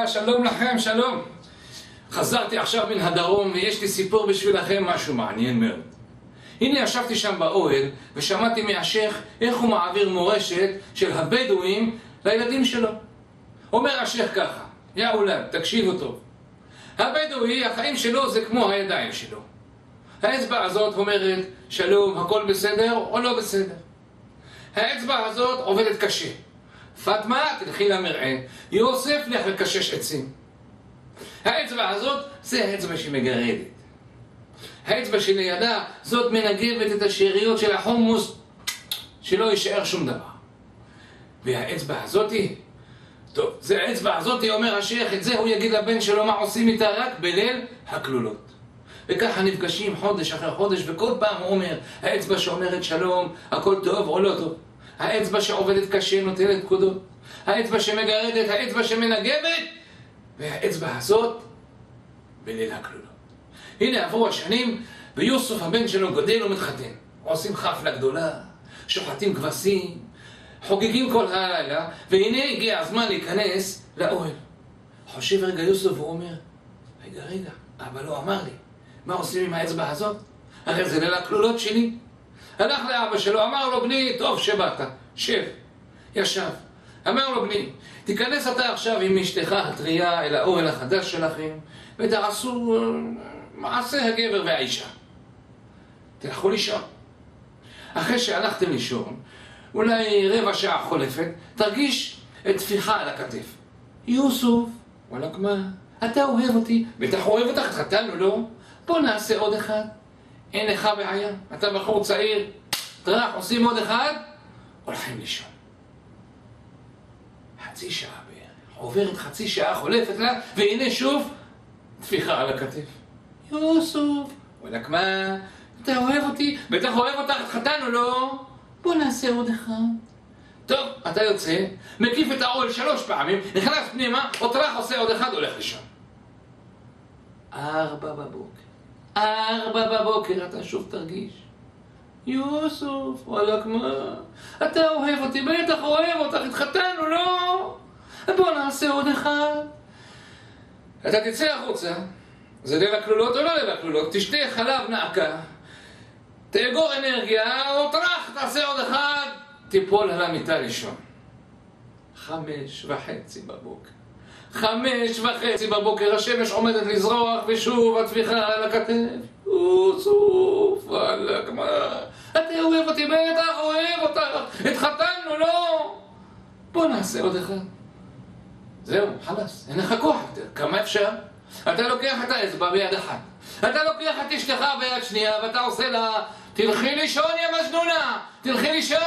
שלום לכם, שלום. חזרתי עכשיו מן הדרום ויש לי סיפור בשבילכם, משהו מעניין מאוד. הנה ישבתי שם באוהל ושמעתי מהשייך איך הוא מעביר מורשת של הבדואים לילדים שלו. אומר השייך ככה, יא אולד, תקשיבו טוב. הבדואי, החיים שלו זה כמו הידיים שלו. האצבע הזאת אומרת שלום, הכל בסדר או לא בסדר. האצבע הזאת עובדת קשה. פאטמה, תלכי למרעה. יוסף, לך לקשש עצים. האצבע הזאת זה האצבע שמגרדת. האצבע שלידה זאת מנגבת את השאריות של החומוס שלא יישאר שום דבר. והאצבע הזאתי, טוב, זה האצבע הזאתי, אומר השייך, את זה הוא יגיד לבן שלו מה עושים איתה רק בליל הכלולות. וככה נפגשים חודש אחרי חודש, וכל פעם הוא אומר, האצבע שאומרת שלום, הכל טוב או לא טוב. האצבע שעובדת קשה נוטלת פקודות. האצבע שמגרדת, האצבע שמנגבת, והאצבע הזאת בליל הכלולות. הנה עברו השנים, ויוסף הבן שלו גדל ומתחתן. עושים חפלה גדולה, שוחטים כבשים, חוגגים כל הלילה, והנה הגיע הזמן להיכנס לאוהל. חושב רגע יוסף ואומר, רגע, אבא לא אמר לי, מה עושים עם האצבע הזאת? הרי זה ליל הכלולות שלי. הלך לאבא שלו, אמר לו, בני, טוב שבאת, שב. ישב. אמר לו, בני, תיכנס אתה עכשיו עם אשתך הטריה אל האוהל החדש שלכם, ותעשו מעשה הגבר והאישה. תלכו לישון. אחרי שהלכתם לישון, אולי רבע שעה חולפת, תרגיש את טפיחה על הכתף. יוסף, וואלק מה? אתה אוהב אותי? בטח אוהב אותך, התחתנו, לא? בוא נעשה עוד אחד. אין לך בעיה, אתה בחור צעיר, טרח, עושים עוד אחד, הולכים לישון. חצי שעה בערך, עוברת חצי שעה, חולפת לה, והנה שוב, טפיחה על הכתף. יוסף, וואלק מה? אתה אוהב אותי? בטח אוהב אותך, התחתנו, לא? בוא נעשה עוד אחד. טוב, אתה יוצא, מקיף את האוהל 3 פעמים, נכנס פנימה, או טרח עושה עוד אחד, הולך לישון. 4 בבוקר אתה שוב תרגיש. יוסף, וואלק מה? אתה אוהב אותי, בטח אוהב אותך, התחתנו, לא? בוא נעשה עוד אחד. אתה תצא החוצה, זה ליל הכלולות או לא ליל הכלולות, תשתה חלב נעקה, תאגור אנרגיה, או טרח, תעשה עוד אחד, תיפול על המיטה לישון. 5:30 בבוקר. 5:30 בבוקר, השמש עומדת לזרוח, ושוב הטפיחה על הכתף. יוסף, וואלק מה? אתה אוהב אותי, בטח אוהב אותך, התחתנו, לא? בוא נעשה עוד אחד. זהו, חלאס, אין לך כוח יותר, כמה אפשר? אתה לוקח את האצבע ביד אחת, אתה לוקח את אשתך ביד שנייה, ואתה עושה לה, תלכי לישון יא מג'נונה, תלכי לישון.